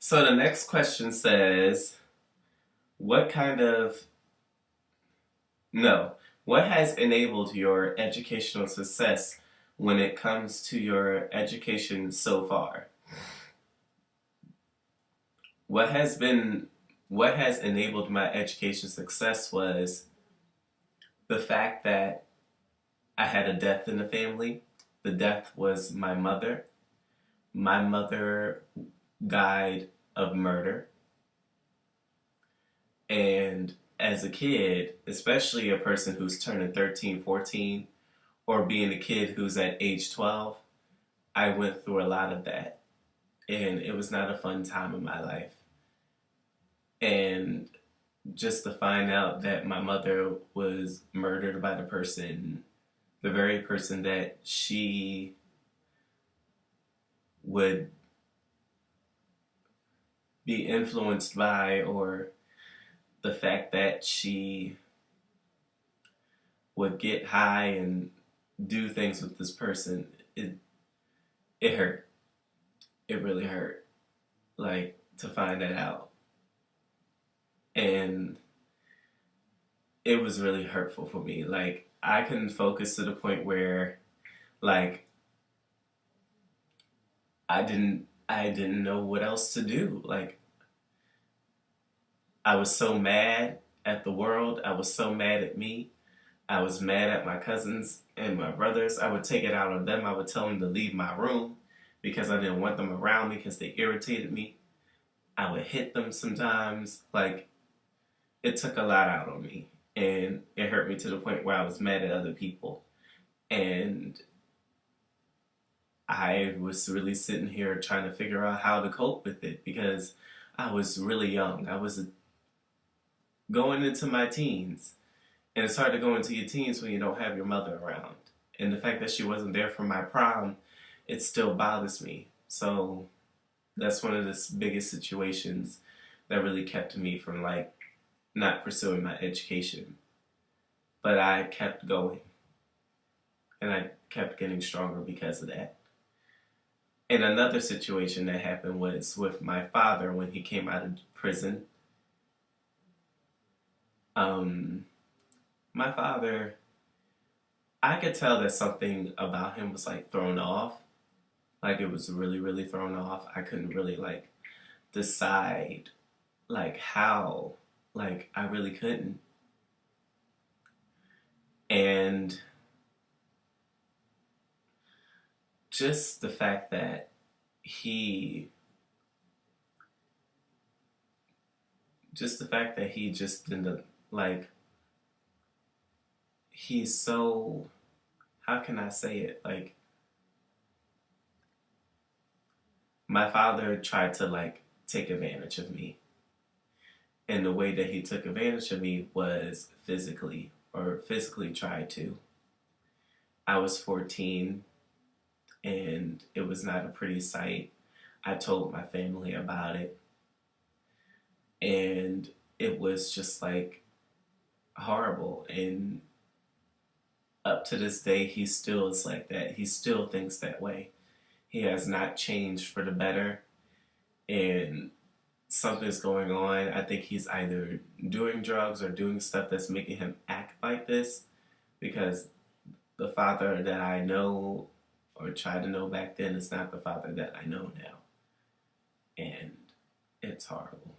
So the next question says, what kind of, no, what has enabled your educational success when it comes to your education so far? What has been, what has enabled my education success was the fact that I had a death in the family. The death was my mother. My mother died of murder. And as a kid, especially a person who's turning 13, 14, or being a kid who's at age 12, I went through a lot of that. And it was not a fun time in my life. And just to find out that my mother was murdered by the very person that she would be influenced by, or the fact that she would get high and do things with this person, it hurt. It really hurt. Like, to find that out. And it was really hurtful for me. Like, I couldn't focus to the point where, like, I didn't know what else to do. Like, I was so mad at the world. I was so mad at me. I was mad at my cousins and my brothers. I would take it out on them. I would tell them to leave my room because I didn't want them around me because they irritated me. I would hit them sometimes. Like, it took a lot out on me. And it hurt me to the point where I was mad at other people. And I was really sitting here trying to figure out how to cope with it because I was really young. I was going into my teens. And it's hard to go into your teens when you don't have your mother around. And the fact that she wasn't there for my prom, it still bothers me. So that's one of the biggest situations that really kept me from, like, not pursuing my education. But I kept going. And I kept getting stronger because of that. And another situation that happened was with my father when he came out of prison. My father, I could tell that something about him was, like, thrown off. Like, it was really, really thrown off. I couldn't really, like, decide, like, how. Like, I really couldn't. And just the fact that he, he just didn't, like, he's so, how can I say it? Like, my father tried to, like, take advantage of me. And the way that he took advantage of me was physically, or physically tried to. I was 14 and it was not a pretty sight. I told my family about it and it was just, like, horrible. And up to this day, he still is like that. He still thinks that way. He has not changed for the better. And something's going on. I think he's either doing drugs or doing stuff that's making him act like this because the father that I know or tried to know back then is not the father that I know now. And it's horrible.